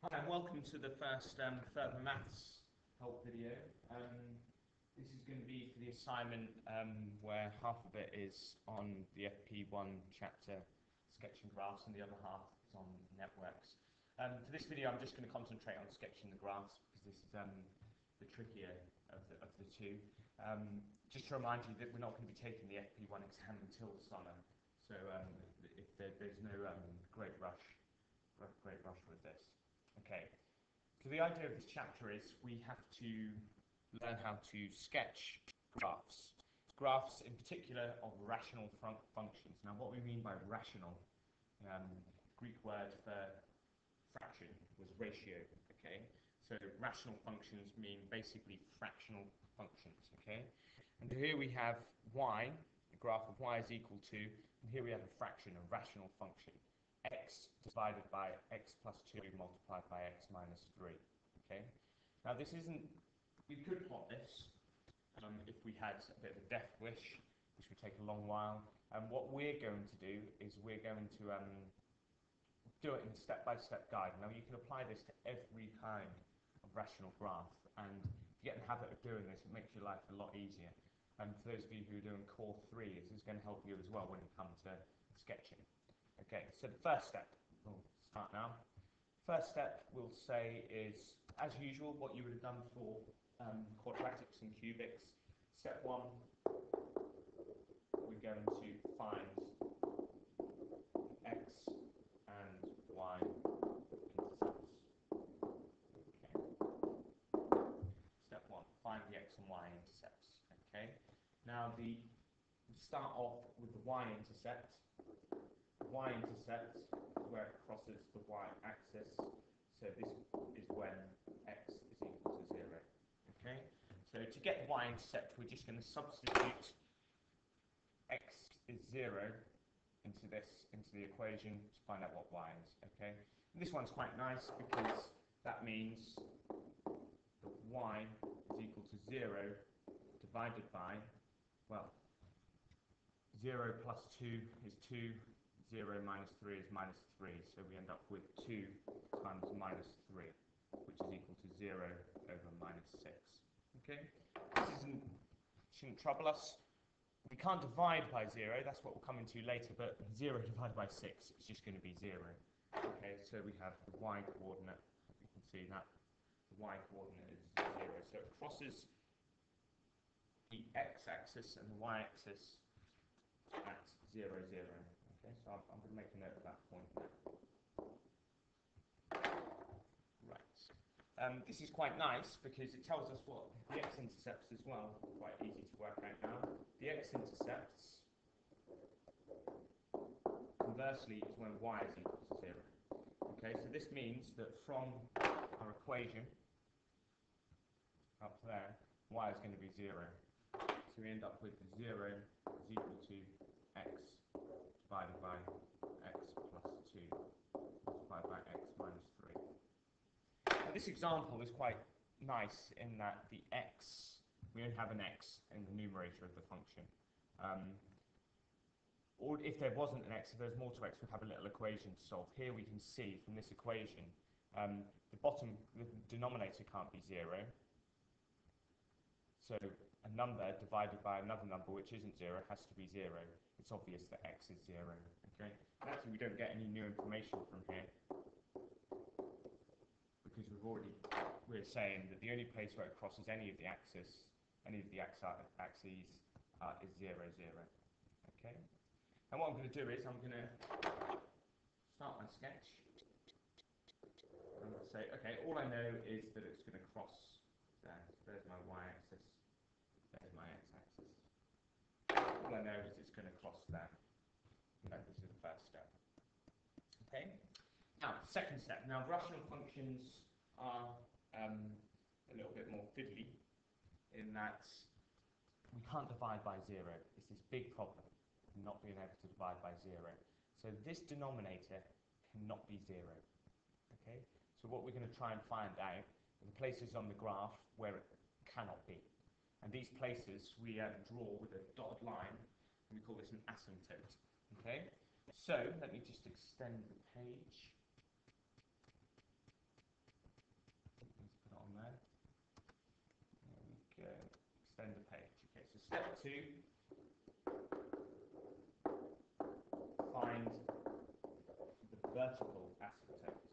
Hi and welcome to the first further maths help video. This is going to be for the assignment where half of it is on the FP1 chapter, sketching graphs, and the other half is on networks. For this video I'm just going to concentrate on sketching the graphs because this is the trickier of the two. Just to remind you that we're not going to be taking the FP1 exam until the summer, so there's no great rush with this. Okay, so the idea of this chapter is we have to learn how to sketch graphs. Graphs in particular of rational functions. Now what we mean by rational, Greek word for fraction was ratio, okay? So rational functions mean basically fractional functions, okay? And here we have y, the graph of y is equal to, and here we have a fraction, a rational function. X divided by x plus 2 multiplied by x minus 3. Okay. Now this isn't, we could plot this if we had a bit of a death wish, which would take a long while. And what we're going to do is we're going to do it in a step-by-step guide. Now you can apply this to every kind of rational graph, and if you get in the habit of doing this, it makes your life a lot easier. And for those of you who are doing core 3, this is going to help you as well when you come to sketching. Okay, so the first step, we'll start now. First step we'll say is, as usual, what you would have done for quadratics and cubics. Step 1, we're going to find x and y intercepts. Okay. Step 1, find the x and y intercepts. Okay. Now we start off with the y-intercept. Y-intercept is where it crosses the y-axis, so this is when x is equal to 0. Okay, so to get the y-intercept, we're just going to substitute x is 0 into the equation to find out what y is. Okay, and this one's quite nice because that means that y is equal to 0 divided by, well, 0 plus 2 is 2. 0 minus 3 is minus 3, so we end up with 2 times minus 3, which is equal to 0 over minus 6. Okay, this shouldn't trouble us. We can't divide by 0, that's what we'll come into later, but 0 divided by 6 is just going to be 0. Okay, so we have the y coordinate, you can see that the y coordinate is 0, so it crosses the x-axis and the y-axis at 0, 0. Okay, so I'm going to make a note of that point now. Right. This is quite nice because it tells us what the x-intercepts as well. Quite easy to work out now. The x-intercepts, conversely, is when y is equal to 0. Okay, so this means that from our equation up there, y is going to be 0. So we end up with 0 is equal to x divided by x plus 2 multiplied by x minus 3. Now this example is quite nice in that the x, we only have an x in the numerator of the function. Or if there wasn't an x, if there's more to x, we'd have a little equation to solve. Here we can see from this equation, the denominator can't be 0. So a number divided by another number which isn't 0 has to be 0. It's obvious that x is 0. Okay. And actually, we don't get any new information from here because we're saying that the only place where it crosses any of the axes is 0, 0. Okay. And what I'm going to do is I'm going to start my sketch. I'm going to say, okay, all I know is that it's going to cross there. So there's my y-axis. There's my x-axis. All I know is it's going to cross there. This is the first step. Okay. Now, second step. Now, rational functions are a little bit more fiddly in that we can't divide by 0. It's this big problem, not being able to divide by 0. So this denominator cannot be 0. Okay. So what we're going to try and find out are the places on the graph where it cannot be. And these places we draw with a dotted line, and we call this an asymptote. Okay, so let me just extend the page. find the vertical asymptotes.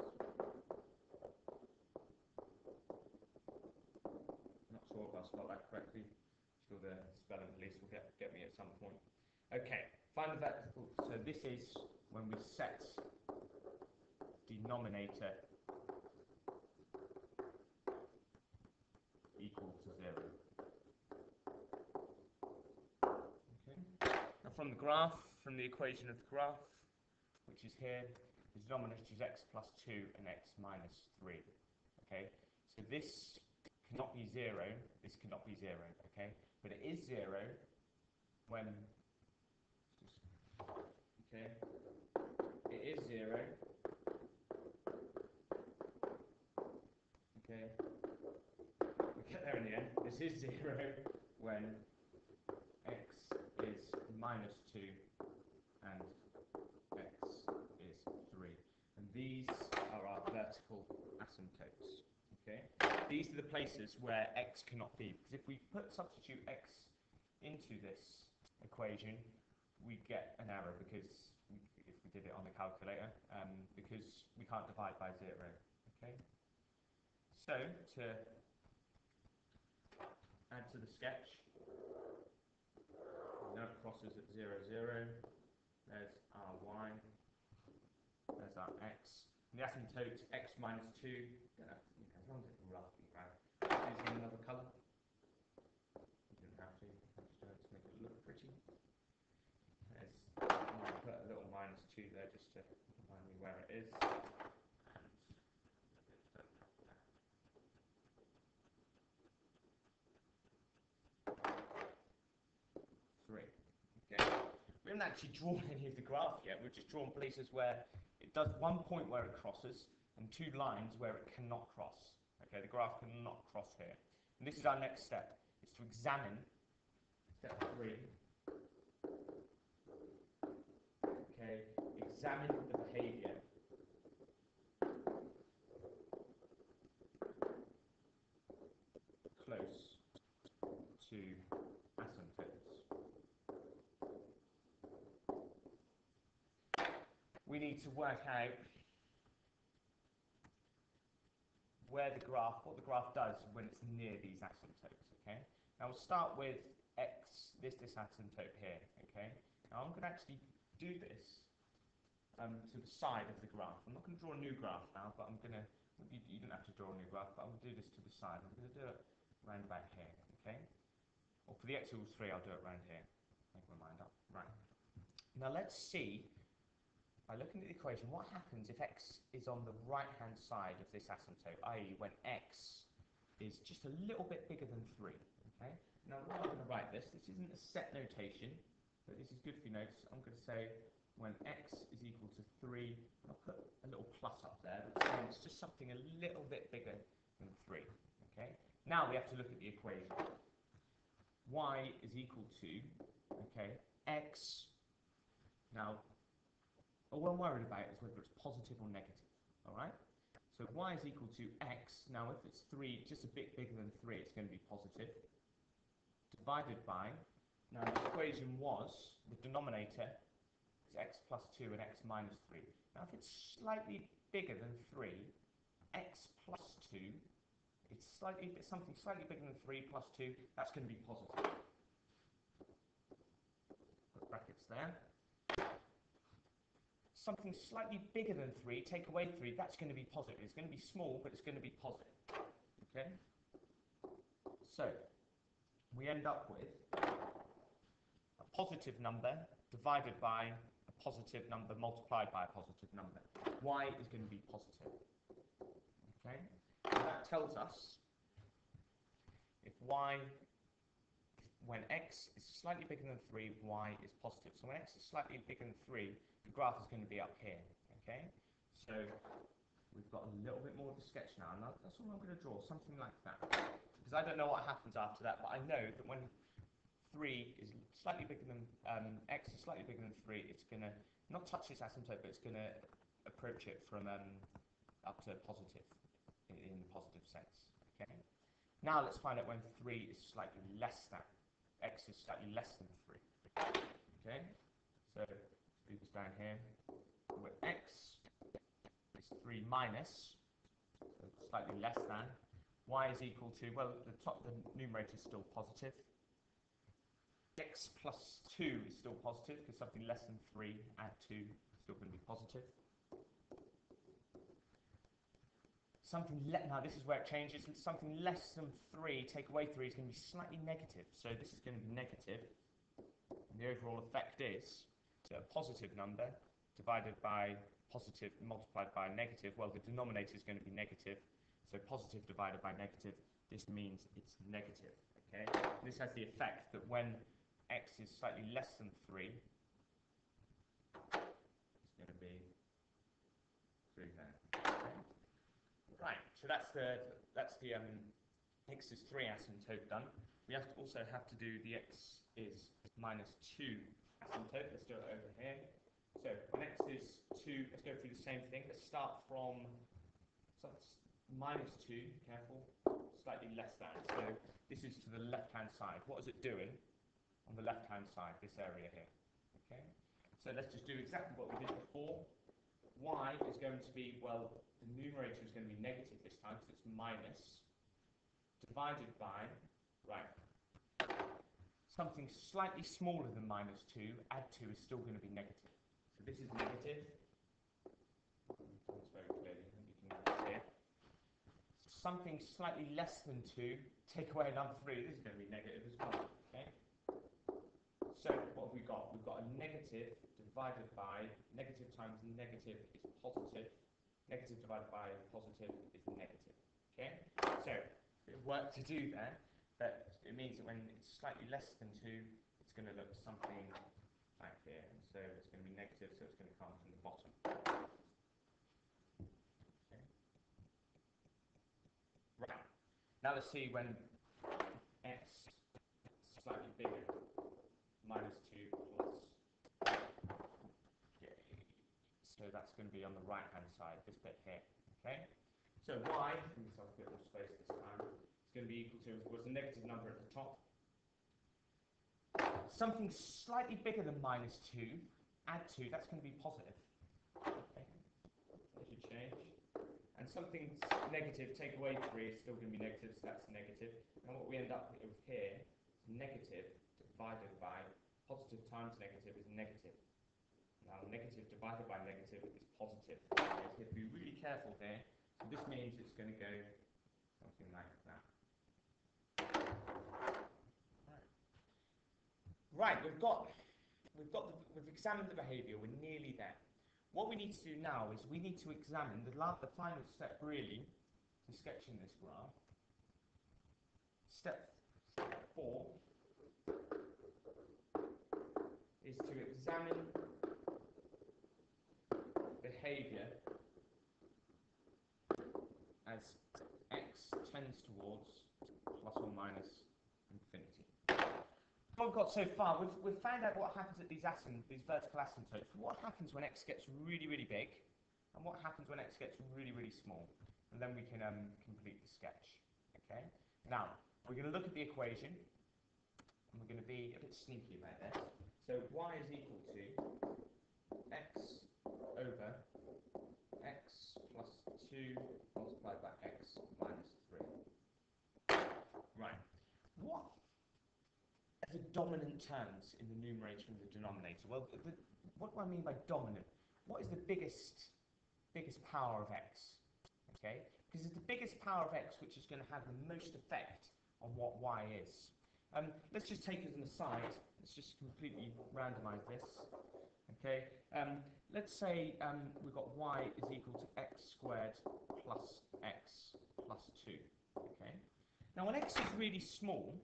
Not sure if I spelled that correctly. Sure the spelling police will get me at some point. Okay, find the vertical. So this is when we set denominator equal to 0. Okay. Now from the graph, from the equation of the graph, which is here, the denominator is x plus 2 and x minus 3. Okay, so this cannot be 0, this cannot be 0, okay? But it is 0 when, okay, it is 0, okay, we get there in the end. This is 0 when x is minus 2 and x is 3. And these are our vertical asymptotes. Okay? These are the places where x cannot be, because if we substitute x into this equation, we get an error because if we did it on the calculator, because we can't divide by 0. Okay? So to add to the sketch, now it crosses at 0, 0. There's our y. There's our x. And the asymptote x minus 2. As long as it's roughly right. Using another colour. You didn't have to. I just do it to make it look pretty. I'm going to put a little minus 2 there just to remind me where it is. We haven't actually drawn any of the graph yet. We've just drawn places where it does one point where it crosses and 2 lines where it cannot cross. Okay, the graph cannot cross here. And this is our next step. It's to examine step 3. Okay, examine the behavior close to asymptotes. We need to work out what the graph does when it's near these asymptotes, okay? Now we'll start with x, this asymptote here, okay? Now I'm going to actually do this to the side of the graph. I'm not going to draw a new graph now, but I'm going to, you don't have to draw a new graph, but I'm going to do this to the side. I'm going to do it around about here, okay? Or for the x equals 3, I'll do it around here. Make my mind up. Right. Now let's see, by looking at the equation, what happens if x is on the right-hand side of this asymptote, i.e. when x is just a little bit bigger than 3, okay? Now, I'm going to write this. This isn't a set notation, but this is good for your notes. I'm going to say when x is equal to 3, I'll put a little plus up there. It's just something a little bit bigger than 3, okay? Now we have to look at the equation. Y is equal to, okay, x. Now, all I'm worried about is whether it's positive or negative, all right? So y is equal to x. Now, if it's 3, just a bit bigger than 3, it's going to be positive. Divided by, now the equation was, the denominator is x plus 2 and x minus 3. Now, if it's slightly bigger than 3, x plus 2, it's something slightly bigger than 3 plus 2, that's going to be positive. Put brackets there. Something slightly bigger than 3, take away 3, that's going to be positive. It's going to be small, but it's going to be positive. Okay? So, we end up with a positive number divided by a positive number multiplied by a positive number. Y is going to be positive. Okay? So that tells us if y, when x is slightly bigger than 3, y is positive. So when x is slightly bigger than 3, the graph is going to be up here, okay? So we've got a little bit more of the sketch now, and that's all I'm going to draw, something like that. Because I don't know what happens after that, but I know that when 3 is slightly bigger than, x is slightly bigger than 3, it's going to not touch this asymptote, but it's going to approach it from up to positive, in the positive sense, okay? Now let's find out when 3 is slightly less than. x is slightly less than 3. Okay, so let's do this down here, where x is 3 minus, so slightly less than, y is equal to, well, the numerator is still positive, x plus 2 is still positive, because something less than 3 add 2 is still going to be positive. Now this is where it changes. Something less than 3, take away 3, is going to be slightly negative. So this is going to be negative. And the overall effect is that a positive number divided by positive multiplied by negative, well, the denominator is going to be negative. So positive divided by negative, this means it's negative. Okay? This has the effect that when x is slightly less than 3, it's going to be 3 there. Okay? Right, so that's the x is 3 asymptote done. We also have to do the x is minus 2 asymptote. Let's do it over here. So when x is 2, let's go through the same thing. Let's start from minus 2, careful, slightly less than. So this is to the left-hand side. What is it doing on the left-hand side, this area here? Okay, so let's just do exactly what we did before. Y is going to be, well, the numerator is going to be negative this time, so it's minus, divided by, right, something slightly smaller than minus 2, add 2 is still going to be negative. So this is negative. That's very clearly, you can see it. Something slightly less than 2, take away another 3, this is going to be negative as well. Okay? So what have we got? We've got a negative divided by, negative times negative is positive, negative divided by positive is negative. Okay? So, a bit of work to do there, but it means that when it's slightly less than 2, it's going to look something back here. And so it's going to be negative, so it's going to come from the bottom. Okay. Right. Now let's see when x is slightly bigger. Minus 2 plus. Okay. So that's going to be on the right-hand side, this bit here. Okay? So y, let me have a bit more space this time, is going to be equal to, was the negative number at the top. Something slightly bigger than minus 2, add 2, that's going to be positive. Okay? That should change. And something negative, take away 3, is still going to be negative, so that's negative. And what we end up with here is negative divided by positive times negative is negative. Now negative divided by negative is positive. Okay, so you have to be really careful here. So this means it's going to go something like that. Right, we've examined the behaviour. We're nearly there. What we need to do now is we need to examine the final step really to sketching this graph. Step 4 is to examine behaviour as x tends towards plus or minus infinity. What we've got so far, we've found out what happens at these vertical asymptotes. What happens when x gets really, really big, and what happens when x gets really, really small. And then we can complete the sketch. Okay? Now, we're going to look at the equation, and we're going to be a bit sneaky about this. So y is equal to x over x plus 2 multiplied by x minus 3. Right. What are the dominant terms in the numerator and the denominator? Well, what do I mean by dominant? What is the biggest power of x? Okay? Because it's the biggest power of x which is going to have the most effect on what y is. Let's just take as an aside, let's just completely randomize this. Okay, let's say we've got y is equal to x squared plus x plus 2. Okay, now when x is really small,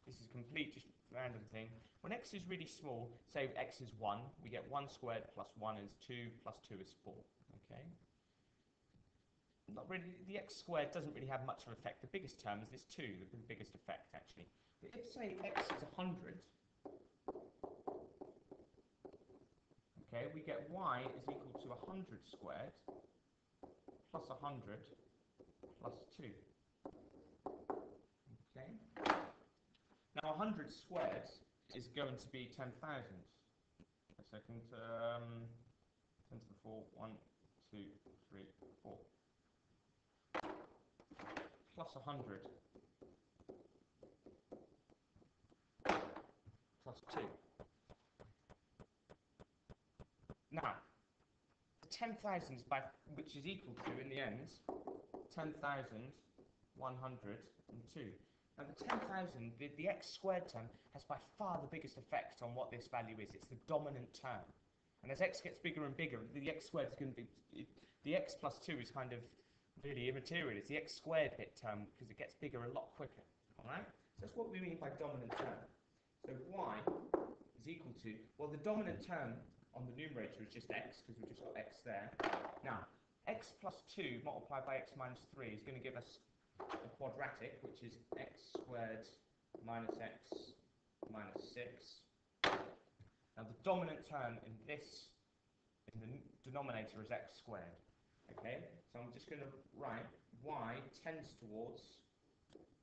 this is a complete just random thing. When x is really small, say x is 1, we get 1 squared plus 1 is 2 plus 2 is 4. Okay. Not really, the x squared doesn't really have much of an effect. The biggest term is this 2, the biggest effect actually. But if say x is 100, okay, we get y is equal to 100 squared plus 100 plus 2. Okay. Now 100 squared is going to be 10,000. A second, 10 to the 4, 1, 2, 3, 4. Plus 100 plus 2. Now, 10,000 by which is equal to, in the end, 10,102. Now the 10,000, the x squared term, has by far the biggest effect on what this value is. It's the dominant term. And as x gets bigger and bigger, the x squared is going to be, the x plus 2 is kind of really immaterial. It's the x squared bit term because it gets bigger a lot quicker. Alright? So that's what we mean by dominant term. So y is equal to, well, the dominant term on the numerator is just x, because we've just got x there. Now, x plus 2 multiplied by x minus 3 is going to give us a quadratic, which is x squared minus x minus 6. Now, the dominant term in the denominator is x squared. Okay, so I'm just going to write y tends towards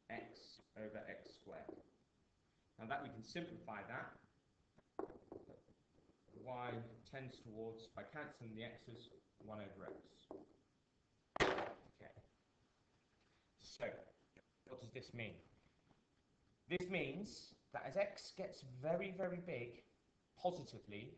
x over x squared. Now that we can simplify that. Y tends towards, by cancelling the x's, 1 over x. Okay. So, what does this mean? This means that as x gets very, very big, positively,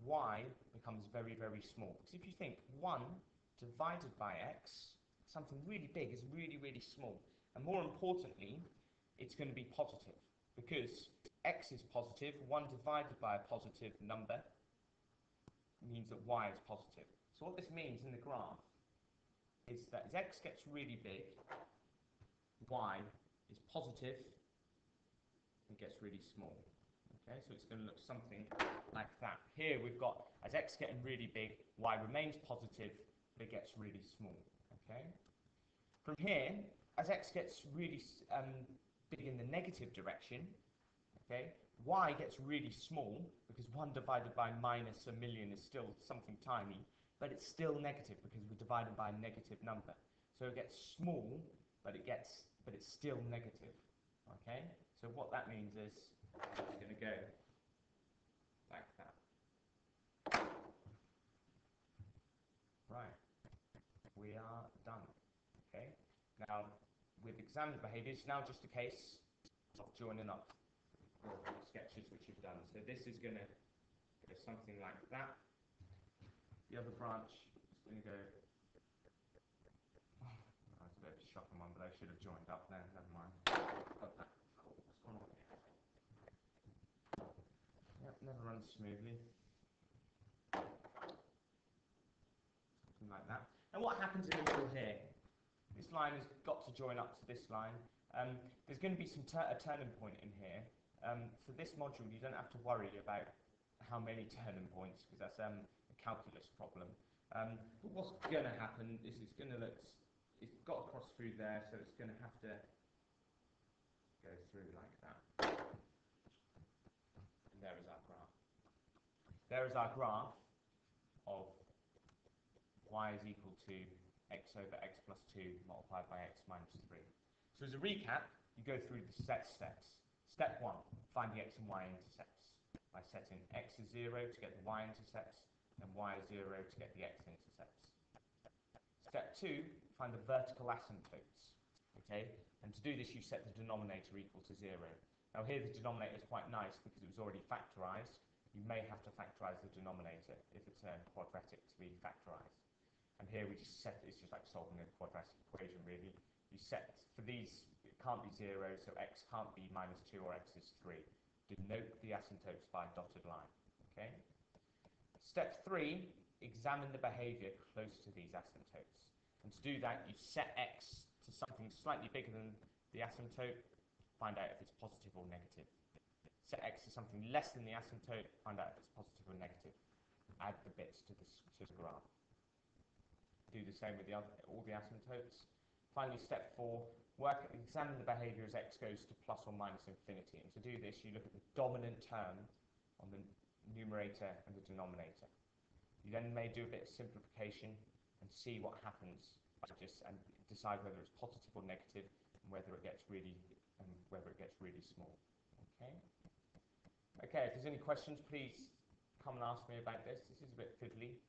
y becomes very, very small. Because if you think 1 divided by x, something really big is really, really small. And more importantly, it's going to be positive. Because x is positive, 1 divided by a positive number means that y is positive. So what this means in the graph is that as x gets really big, y is positive and gets really small. Okay, so it's going to look something like that. Here we've got, as x getting really big, y remains positive, but it gets really small. Okay. From here, as x gets really big in the negative direction, okay, y gets really small, because 1 divided by minus a million is still something tiny, but it's still negative because we're divided by a negative number. So it gets small, but it's still negative. Okay? So what that means is it's going to go like that. Right. We are done. Okay? Now, with examined behaviours, now just a case of joining up the sketches which you've done. So this is going to go something like that. The other branch is going to go... Oh, that's a bit of a shocking one, but I should have joined up there. Never mind. What's going on here? Yep, never runs smoothly. Something like that. And what happens in the middle here? This line has got to join up to this line. There's going to be a turning point in here. For this module, you don't have to worry about how many turning points, because that's a calculus problem. But what's going to happen is it's going to look, it's got to cross through there, so it's going to have to go through like that. And there is our graph. There is our graph of y is equal to x over x plus 2 multiplied by x minus 3. So as a recap, you go through the set steps. Step 1, find the x and y intercepts by setting x is 0 to get the y intercepts and y is 0 to get the x intercepts. Step 2, find the vertical asymptotes. Okay, and to do this you set the denominator equal to 0. Now here the denominator is quite nice because it was already factorised. You may have to factorise the denominator if it's a quadratic to be factorised. And here we just set, it's just like solving a quadratic equation really. You set, for these, it can't be 0, so x can't be minus 2 or x is 3. Denote the asymptotes by a dotted line. Okay. Step 3, examine the behaviour close to these asymptotes. And to do that, you set x to something slightly bigger than the asymptote, find out if it's positive or negative. Set x to something less than the asymptote, find out if it's positive or negative. Add the bits to the graph. Do the same with all the asymptotes. Finally, step 4, examine the behaviour as x goes to plus or minus infinity. And to do this, you look at the dominant term on the numerator and the denominator. You then may do a bit of simplification and see what happens, and decide whether it's positive or negative, and whether it gets really whether it gets really small. Okay. Okay, if there's any questions, please come and ask me about this. This is a bit fiddly,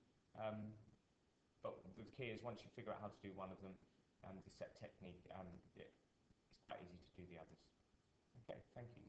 but the key is once you figure out how to do one of them, the set technique, it's quite easy to do the others. Okay, thank you.